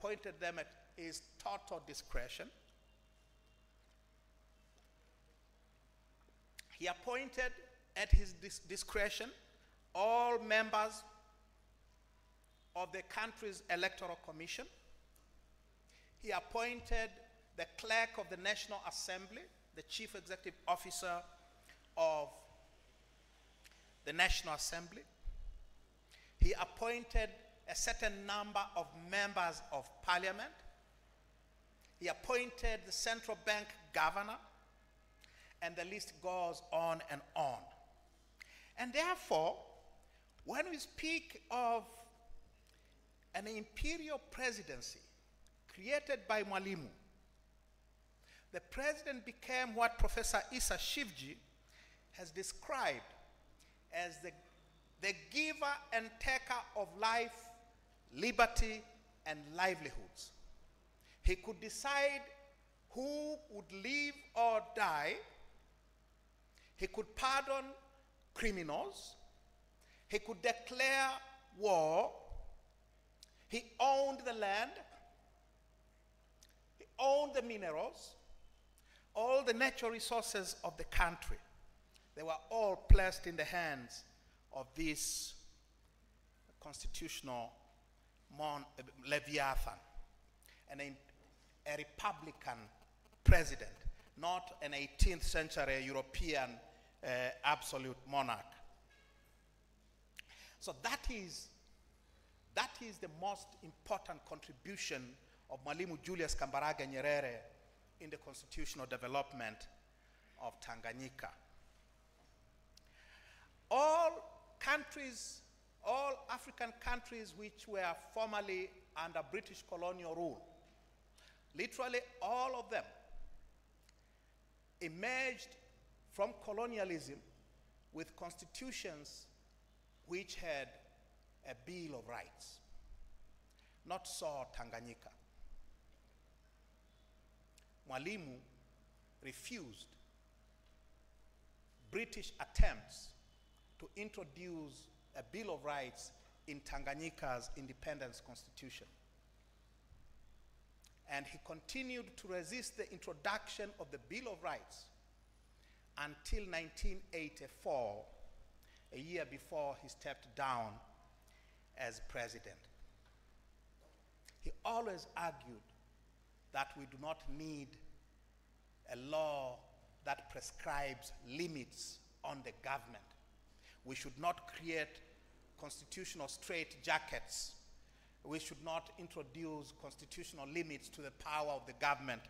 appointed them at his total discretion. He appointed at his discretion all members of the country's electoral commission. He appointed the clerk of the National Assembly, the chief executive officer of the National Assembly. He appointed a certain number of members of parliament. He appointed the central bank governor, and the list goes on and on. And therefore, when we speak of an imperial presidency created by Mwalimu, the president became what Professor Issa Shivji has described as the giver and taker of life, liberty, and livelihoods. He could decide who would live or die. He could pardon criminals. He could declare war. He owned the land. He owned the minerals. All the natural resources of the country. They were all placed in the hands of this constitutional Leviathan, and a Republican president, not an 18th century European absolute monarch. So that is the most important contribution of Mwalimu Julius Nyerere in the constitutional development of Tanganyika. All countries, all African countries which were formerly under British colonial rule, literally all of them emerged from colonialism with constitutions which had a Bill of Rights. Not so Tanganyika. Mwalimu refused British attempts to introduce a Bill of Rights in Tanganyika's independence constitution. And he continued to resist the introduction of the Bill of Rights until 1984, a year before he stepped down as president. He always argued that we do not need a law that prescribes limits on the government. We should not create constitutional straitjackets. We should not introduce constitutional limits to the power of the government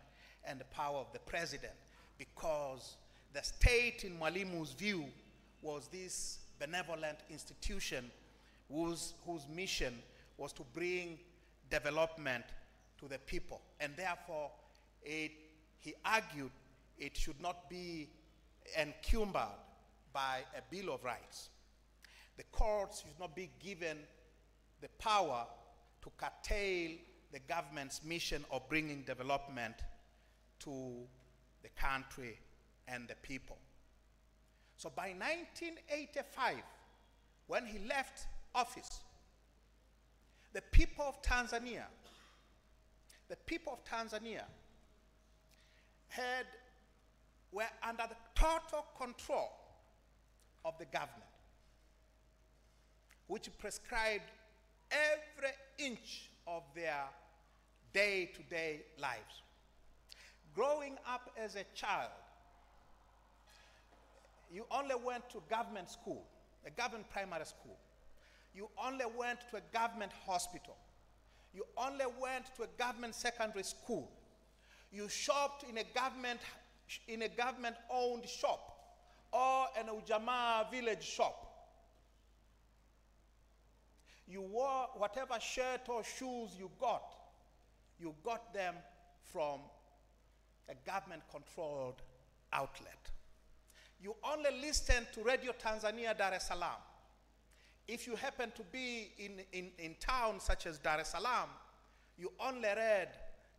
and the power of the president, because the state, in Mwalimu's view, was this benevolent institution whose mission was to bring development to the people. And therefore, he argued it should not be encumbered by a Bill of Rights. The courts should not be given the power to curtail the government's mission of bringing development to the country and the people. So by 1985, when he left office, the people of Tanzania were under the total control of the government, which prescribed every inch of their day-to-day lives. Growing up as a child, you only went to government school, a government primary school. You only went to a government hospital. You only went to a government secondary school. You shopped in a government-owned shop or an Ujamaa village shop. You wore whatever shirt or shoes you got them from a government-controlled outlet. You only listened to Radio Tanzania Dar es Salaam. If you happen to be in towns such as Dar es Salaam, you only read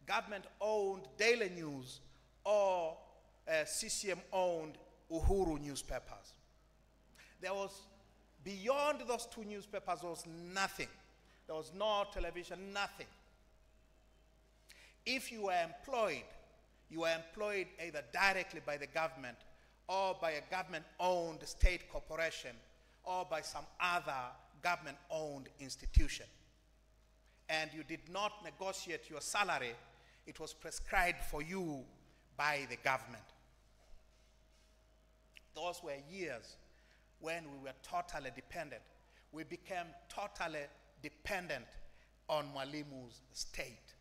government-owned Daily News or CCM-owned Uhuru newspapers. There was, beyond those two newspapers, there was nothing. There was no television, nothing. If you were employed either directly by the government or by a government-owned state corporation or by some other government-owned institution. And you did not negotiate your salary, it was prescribed for you by the government. Those were years when we were totally dependent. We became totally dependent on Mwalimu's state.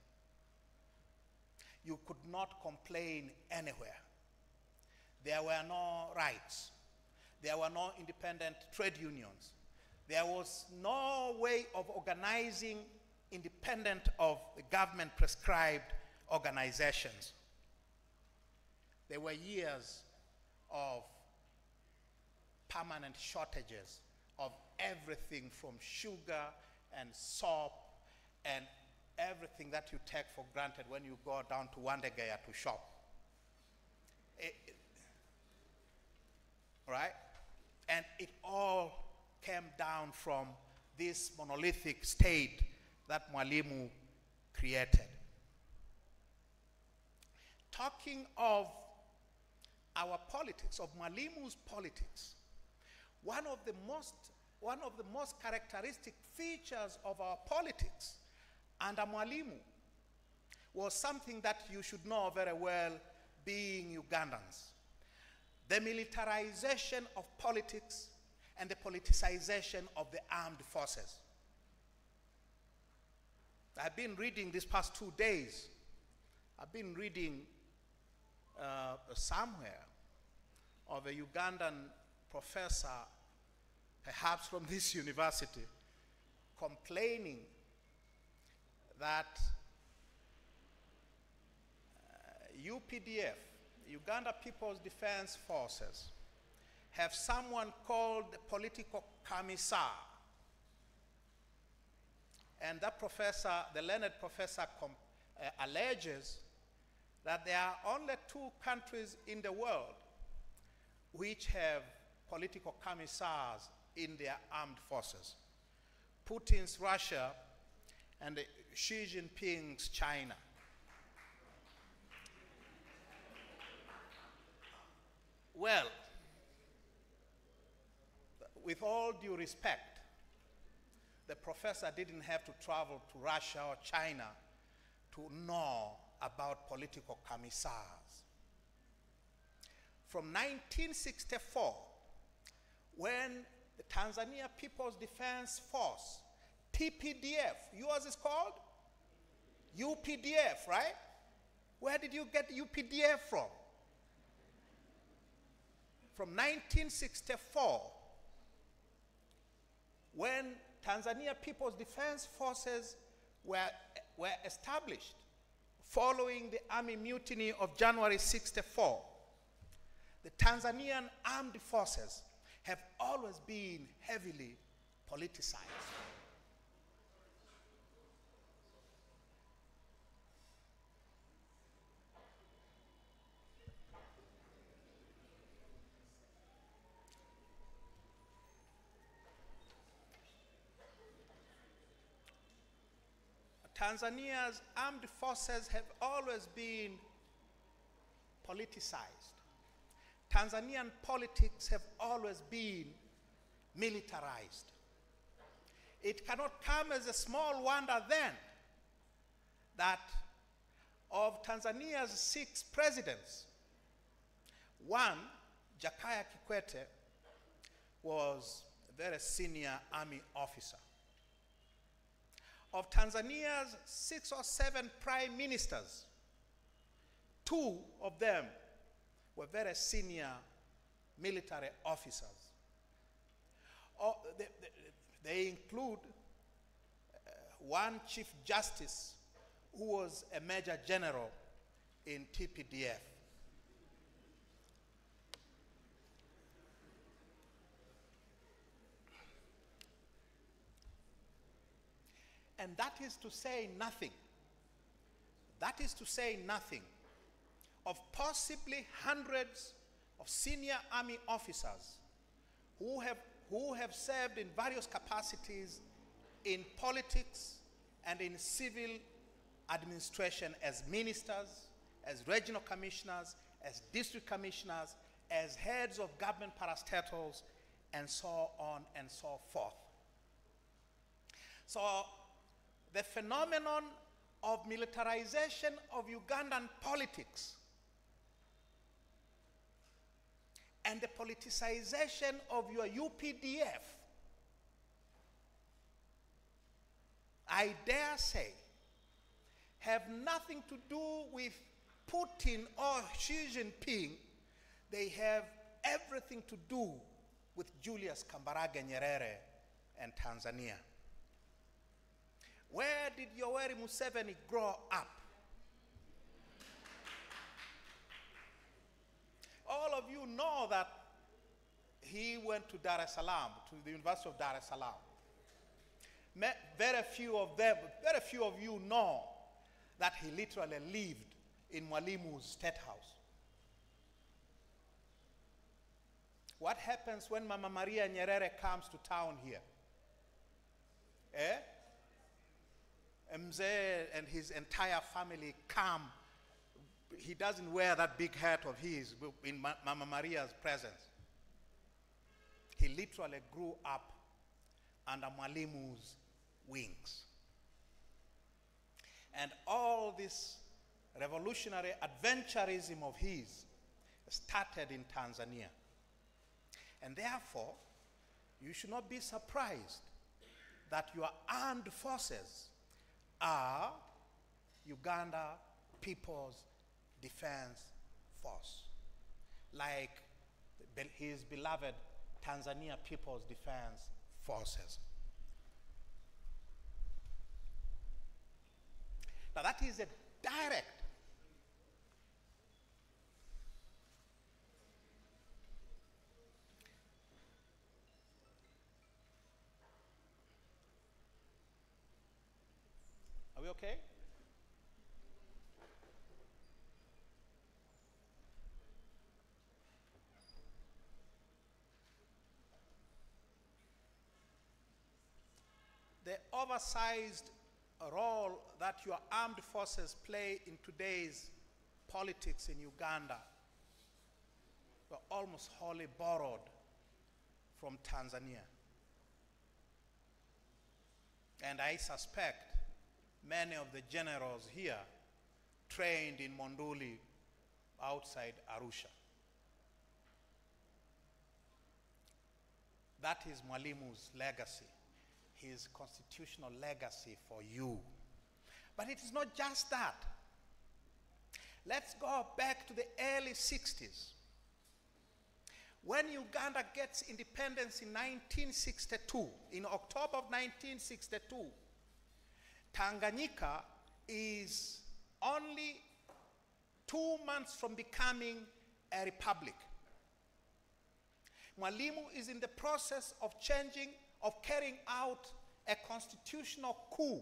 You could not complain anywhere. There were no rights. There were no independent trade unions. There was no way of organizing independent of the government prescribed organizations. There were years of permanent shortages of everything from sugar and soap and everything that you take for granted when you go down to Wandegaya to shop. Right? And it all came down from this monolithic state that Mwalimu created. Talking of our politics, of Mwalimu's politics, one of the most characteristic features of our politics under Mwalimu was something that you should know very well, being Ugandans. The militarization of politics and the politicization of the armed forces. I've been reading these past 2 days, I've been reading somewhere of a Ugandan professor, perhaps from this university, complaining that UPDF, Uganda People's Defense Forces, have someone called the political commissar. And that professor, the learned professor, alleges that there are only 2 countries in the world which have political commissars in their armed forces: Putin's Russia and Xi Jinping's China. Well, with all due respect, the professor didn't have to travel to Russia or China to know about political commissars. From 1964, when the Tanzania People's Defense Force, TPDF, yours is called? UPDF, right? Where did you get UPDF from? From 1964, when Tanzania People's Defense Forces were established following the army mutiny of January 64, the Tanzanian armed forces have always been heavily politicized. Tanzania's armed forces have always been politicized. Tanzanian politics have always been militarized. It cannot come as a small wonder then that of Tanzania's 6 presidents, one, Jakaya Kikwete, was a very senior army officer. Of Tanzania's 6 or 7 prime ministers, 2 of them were very senior military officers. They include one Chief Justice who was a Major General in TPDF. And that is to say nothing. That is to say nothing of possibly hundreds of senior army officers who have served in various capacities in politics and in civil administration as ministers, as regional commissioners, as district commissioners, as heads of government parastatals, and so on and so forth. So the phenomenon of militarization of Ugandan politics and the politicization of your UPDF, I dare say, have nothing to do with Putin or Xi Jinping. They have everything to do with Julius Nyerere and Tanzania. Where did Yoweri Museveni grow up? All of you know that he went to Dar es Salaam, to the University of Dar es Salaam. Very few of you know that he literally lived in Mwalimu's State House. What happens when Mama Maria Nyerere comes to town here? Mzee and his entire family come. He doesn't wear that big hat of his in Mama Maria's presence. He literally grew up under Mwalimu's wings. And all this revolutionary adventurism of his started in Tanzania. And therefore, you should not be surprised that your armed forces are Uganda People's Defense Force, like his beloved Tanzania People's Defense Forces. Now that is a direct Are we okay? The oversized role that your armed forces play in today's politics in Uganda were almost wholly borrowed from Tanzania. And I suspect many of the generals here trained in Monduli outside Arusha. That is Mwalimu's legacy, his constitutional legacy for you. But it is not just that. Let's go back to the early 60s. When Uganda gets independence in 1962, in October of 1962, Tanganyika is only 2 months from becoming a republic. Mwalimu is in the process of carrying out a constitutional coup,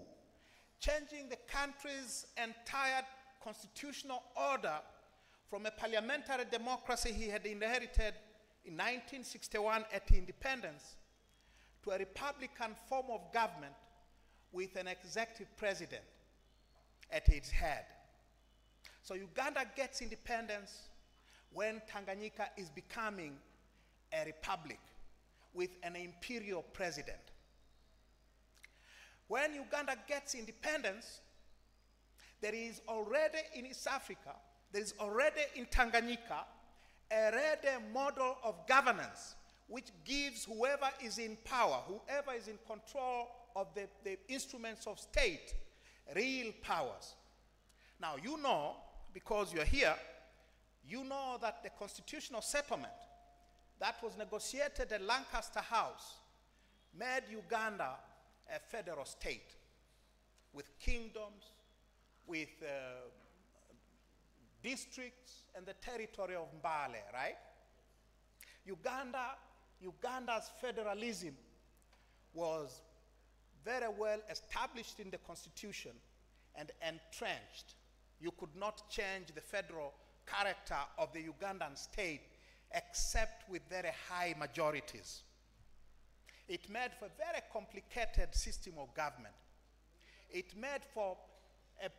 changing the country's entire constitutional order from a parliamentary democracy he had inherited in 1961 at independence to a republican form of government with an executive president at its head. So Uganda gets independence when Tanganyika is becoming a republic with an imperial president. When Uganda gets independence, there is already in East Africa, there is already in Tanganyika, a ready model of governance which gives whoever is in power, whoever is in control of the instruments of state, real powers. Now you know, because you're here, you know that the constitutional settlement that was negotiated at Lancaster House made Uganda a federal state with kingdoms, with districts, and the territory of Mbale, right? Uganda's federalism was very well established in the constitution and entrenched. You could not change the federal character of the Ugandan state except with very high majorities. It made for a very complicated system of government. It made for a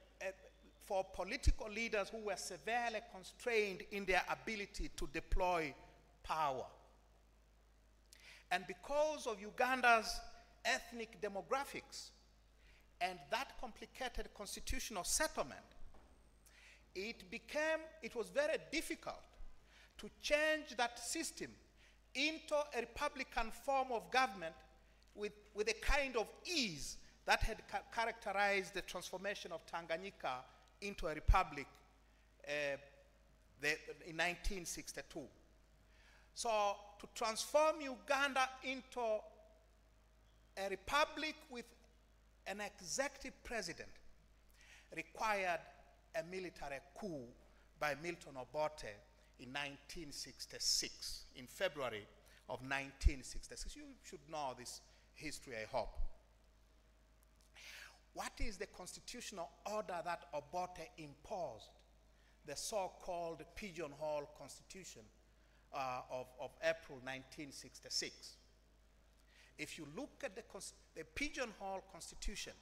for political leaders who were severely constrained in their ability to deploy power. And because of Uganda's ethnic demographics and that complicated constitutional settlement, it was very difficult to change that system into a republican form of government with a kind of ease that had characterized the transformation of Tanganyika into a republic in 1962. So to transform Uganda into a republic with an executive president required a military coup by Milton Obote in 1966, in February of 1966. You should know this history, I hope. What is the constitutional order that Obote imposed? The so-called Pigeonhole Constitution of April 1966. If you look at the Pigeonhole Constitution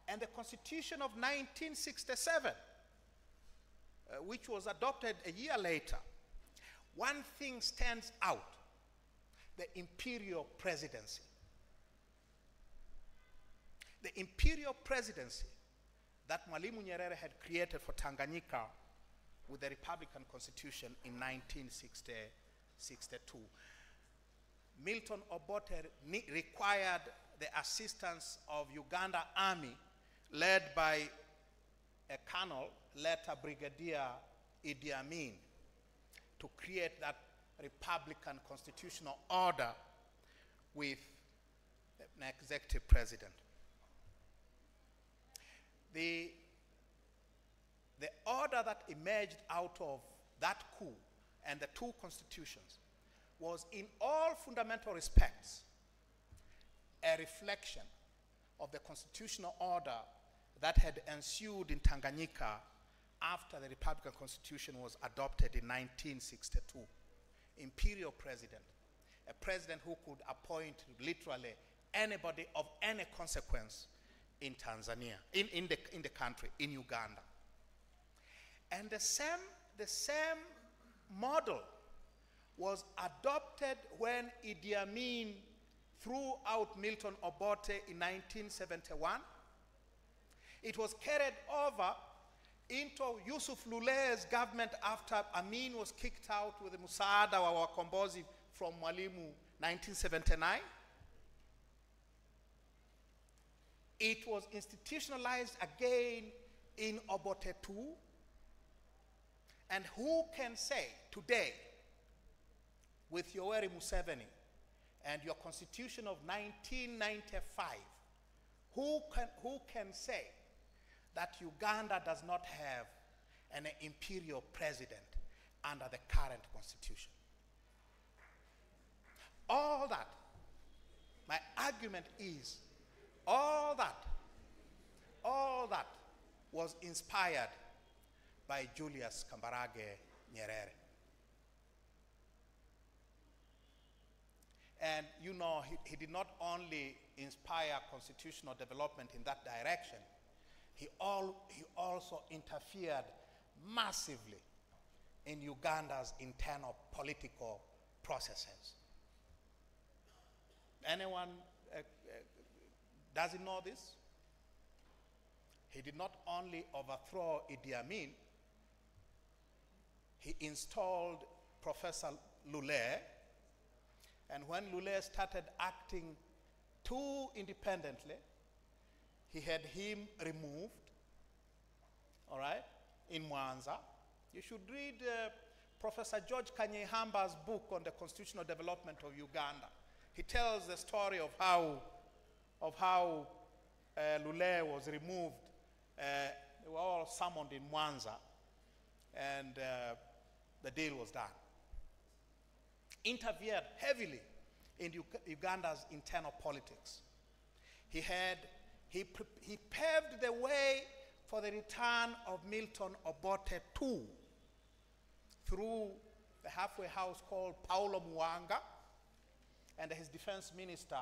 and the Constitution of 1967, which was adopted a year later, one thing stands out: the imperial presidency. The imperial presidency that Mwalimu Nyerere had created for Tanganyika with the Republican Constitution in 1962. Milton Obote required the assistance of Uganda Army led by a colonel, later Brigadier Idi Amin, to create that Republican constitutional order with an executive president. The order that emerged out of that coup and the two constitutions was in all fundamental respects a reflection of the constitutional order that had ensued in Tanganyika after the Republican Constitution was adopted in 1962. Imperial president, a president who could appoint literally anybody of any consequence in Tanzania, in the country, in Uganda. And the same model was adopted when Idi Amin threw out Milton Obote in 1971. It was carried over into Yusuf Lule's government after Amin was kicked out with the Musaada wa Wakombozi from Mwalimu 1979. It was institutionalized again in Obote II. And who can say today, with Yoweri Museveni and your constitution of 1995, who can say that Uganda does not have an imperial president under the current constitution? All that, my argument is, all that was inspired by Julius Nyerere. And you know, he did not only inspire constitutional development in that direction, he also interfered massively in Uganda's internal political processes. Anyone doesn't know this? He did not only overthrow Idi Amin, he installed Professor Lule, and when Lule started acting too independently, he had him removed, all right, in Mwanza. You should read Professor George Kanyehamba's book on the constitutional development of Uganda. He tells the story of how Lule was removed. They were all summoned in Mwanza, and the deal was done. Interfered heavily in Uganda's internal politics. He paved the way for the return of Milton Obote II through the halfway house called Paulo Muwanga and his defense minister,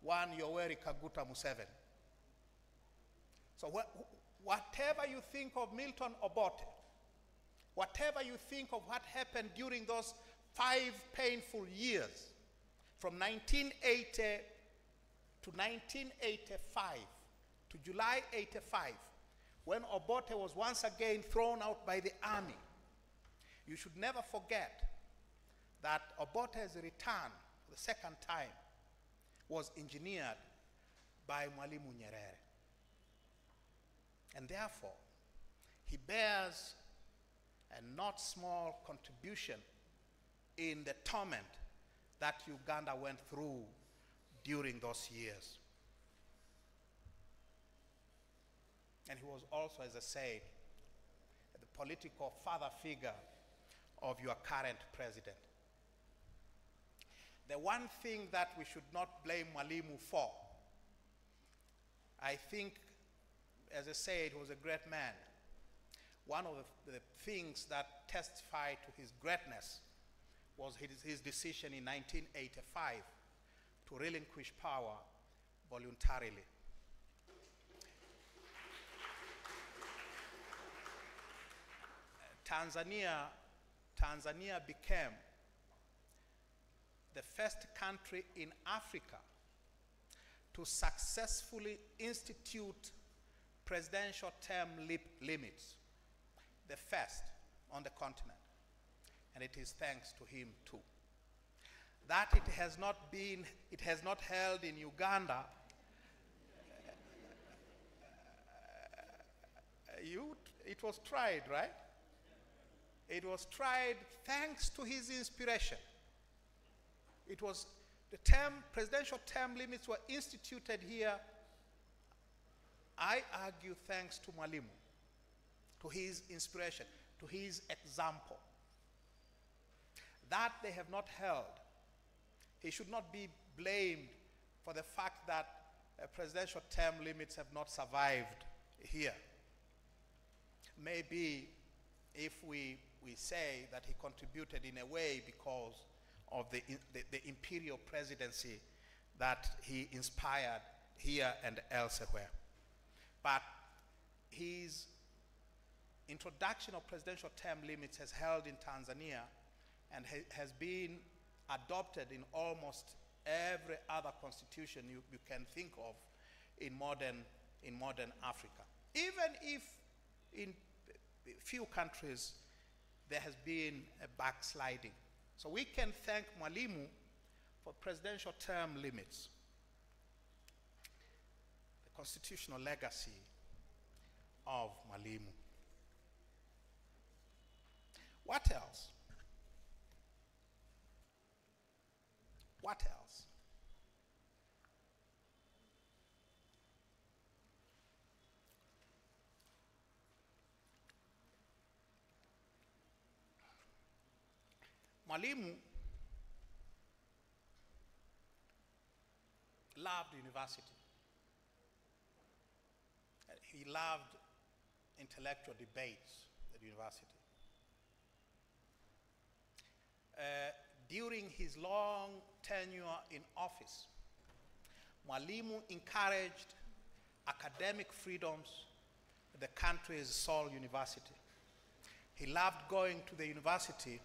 one Yoweri Kaguta Museveni. So whatever you think of Milton Obote, whatever you think of what happened during those 5 painful years, from 1980 to 1985, to July 85, when Obote was once again thrown out by the army, you should never forget that Obote's return, the second time, was engineered by Mwalimu Nyerere. And therefore, he bears a not small contribution in the torment that Uganda went through during those years. And he was also, as I said, the political father figure of your current president. The one thing that we should not blame Mwalimu for, I think, as I said, he was a great man. One of the things that testified to his greatness was his decision in 1985 to relinquish power voluntarily. Tanzania became the first country in Africa to successfully institute presidential term limits, the first on the continent. And it is thanks to him too. That it has not held in Uganda, it was tried, right? It was tried thanks to his inspiration. It was presidential term limits were instituted here, I argue, thanks to Mwalimu, to his inspiration, to his example. That they have not held. He should not be blamed for the fact that presidential term limits have not survived here. Maybe if we say that he contributed in a way because of the imperial presidency that he inspired here and elsewhere. But his introduction of presidential term limits has held in Tanzania and has been adopted in almost every other constitution you can think of in modern Africa. Even if in few countries there has been a backsliding. So we can thank Mwalimu for presidential term limits, the constitutional legacy of Mwalimu. What else? What else? Mwalimu loved university. He loved intellectual debates at university. During his long tenure in office, Mwalimu encouraged academic freedoms at the country's sole university. He loved going to the university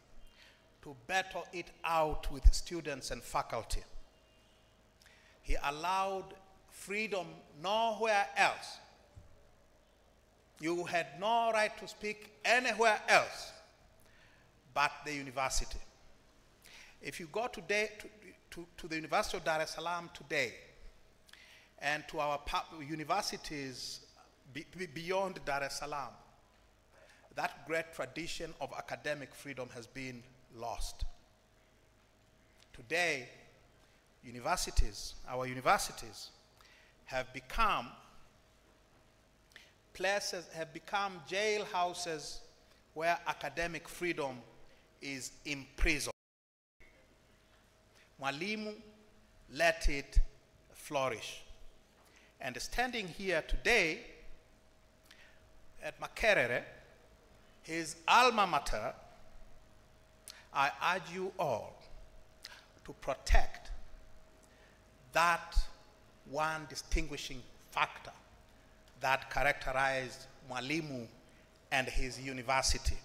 to battle it out with students and faculty. He allowed freedom nowhere else. You had no right to speak anywhere else but the university. If you go today to the University of Dar es Salaam today and to our universities beyond Dar es Salaam, that great tradition of academic freedom has been lost. Today, our universities have become jailhouses where academic freedom is imprisoned. Mwalimu let it flourish. And standing here today at Makerere, his alma mater, I urge you all to protect that one distinguishing factor that characterized Mwalimu and his university: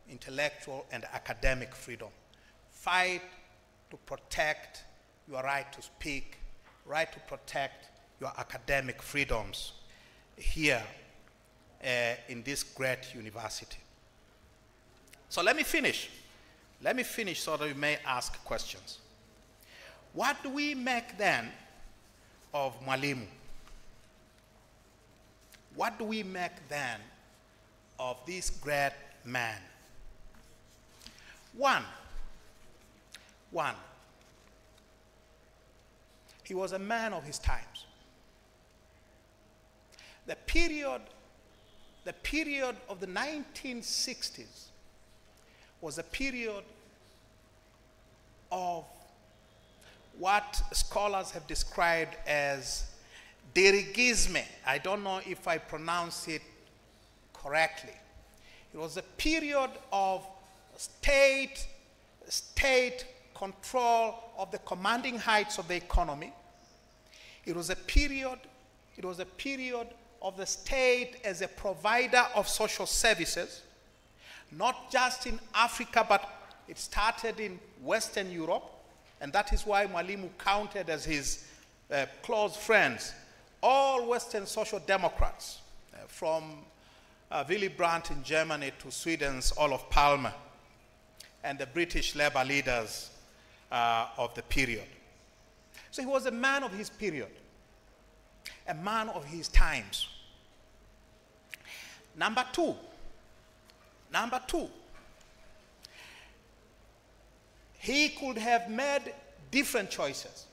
intellectual and academic freedom. Fight to protect your right to speak, right to protect your academic freedoms here in this great university. So let me finish. Let me finish so that we may ask questions. What do we make then of Mwalimu? What do we make then of this great man? One, he was a man of his times. The period of the 1960s was a period of what scholars have described as dirigisme. I don't know if I pronounce it correctly. It was a period of state control of the commanding heights of the economy. It was a period of the state as a provider of social services, not just in Africa, but it started in Western Europe, and that is why Mwalimu counted as his close friends all Western social democrats, from Willy Brandt in Germany to Sweden's Olof Palme, and the British labor leaders of the period. So he was a man of his period, a man of his times. Number two, he could have made different choices.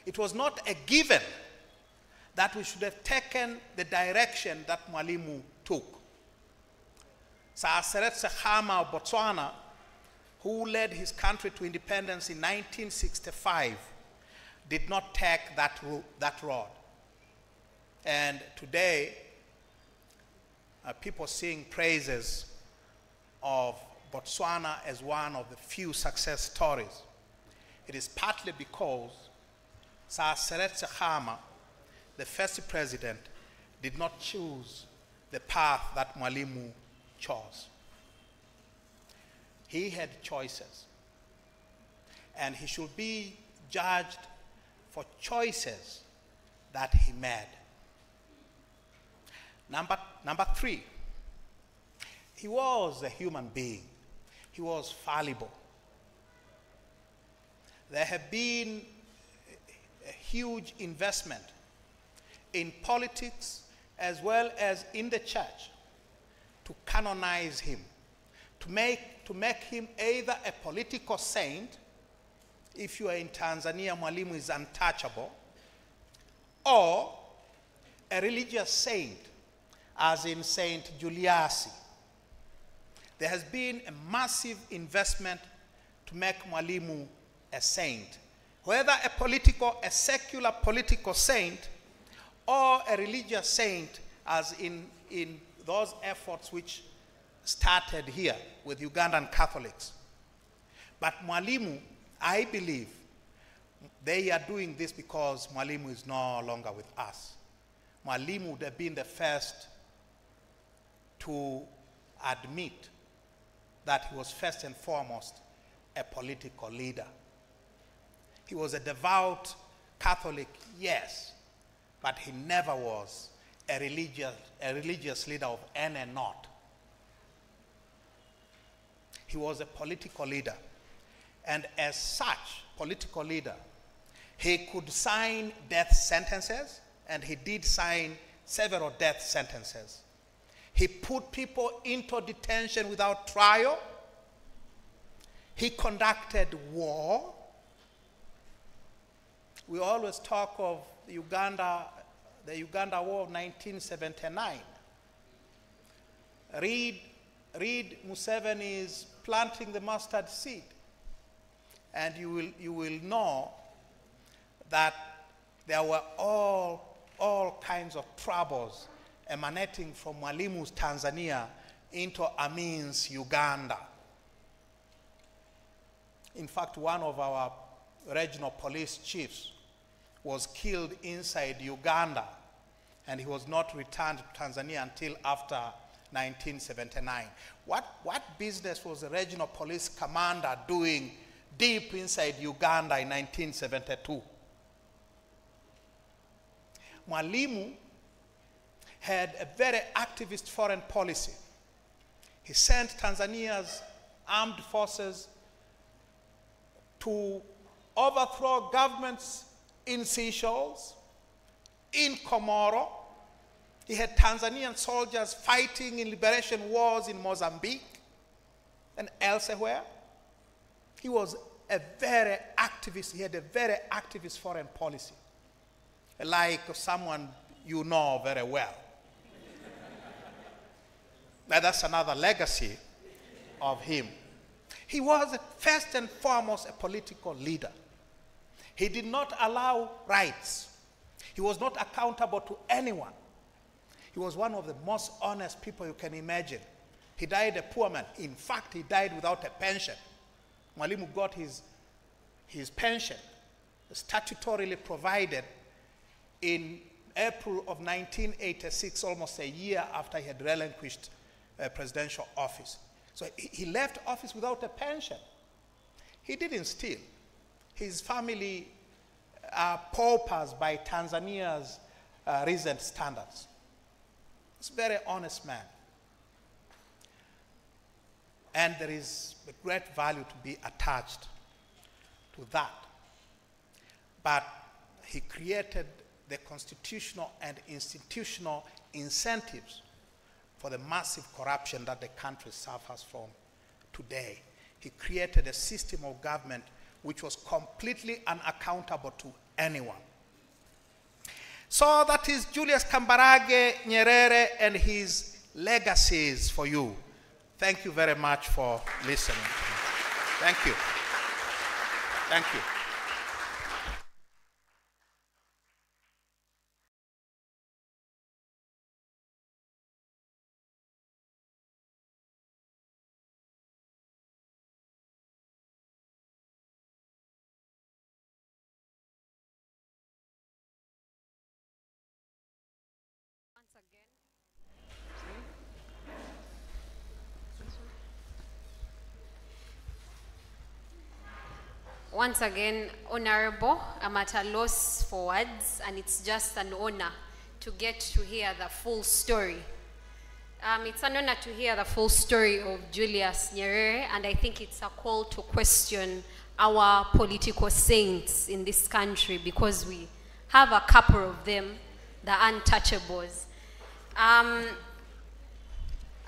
It was not a given that we should have taken the direction that Mwalimu took. Seretse Khama of Botswana, who led his country to independence in 1965, did not take that road. And today, people sing praises of Botswana as one of the few success stories. It is partly because Seretse Khama, the first president, did not choose the path that Mwalimu chose. He had choices, and he should be judged for choices that he made. Number three, he was a human being. He was fallible. There have been a huge investment in politics as well as in the church to canonize him, to make him either a political saint. If you are in Tanzania, Mwalimu is untouchable, or a religious saint, as in Saint Julius. There has been a massive investment to make Mwalimu a saint. Whether a secular political saint or a religious saint, as in those efforts which started here with Ugandan Catholics. But Mwalimu, I believe, they are doing this because Mwalimu is no longer with us. Mwalimu would have been the first to admit that he was first and foremost a political leader. He was a devout Catholic, yes, but he never was a religious leader of any not. He was a political leader, and as such political leader, he could sign death sentences, and he did sign several death sentences. He put people into detention without trial. He conducted war. We always talk of the Uganda War of 1979. Read Museveni's planting the mustard seed, and you will know that there were all kinds of troubles emanating from Mwalimu's Tanzania into Amin's Uganda. In fact, one of our regional police chiefs was killed inside Uganda, and he was not returned to Tanzania until after 1979. What business was the regional police commander doing deep inside Uganda in 1972? Mwalimu had a very activist foreign policy. He sent Tanzania's armed forces to overthrow governments in Seychelles, in Comoro. He had Tanzanian soldiers fighting in liberation wars in Mozambique and elsewhere. He was a very activist. He had a very activist foreign policy, like someone you know very well. Now that's another legacy of him. He was first and foremost a political leader. He did not allow rights. He was not accountable to anyone. He was one of the most honest people you can imagine. He died a poor man. In fact, he died without a pension. Mwalimu got his pension, statutorily provided, in April of 1986, almost a year after he had relinquished presidential office. So he left office without a pension. He didn't steal. His family are paupers by Tanzania's recent standards. He's a very honest man. And there is a great value to be attached to that. But he created the constitutional and institutional incentives for the massive corruption that the country suffers from today. He created a system of government which was completely unaccountable to anyone. So that is Julius Kambarage Nyerere and his legacies for you. Thank you very much for listening to me. Thank you. Thank you. Once again, Honorable, I'm at a loss for words, and it's just an honor to get to hear the full story. It's an honor to hear the full story of Julius Nyerere, and I think it's a call to question our political saints in this country, because we have a couple of them, the untouchables.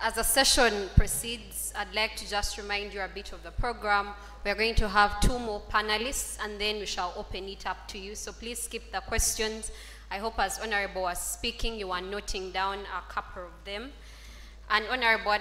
As the session proceeds, I'd like to just remind you a bit of the program. We're going to have 2 more panelists, and then we shall open it up to you. So please skip the questions. I hope as Honorable was speaking, you are noting down a couple of them. And Honorable,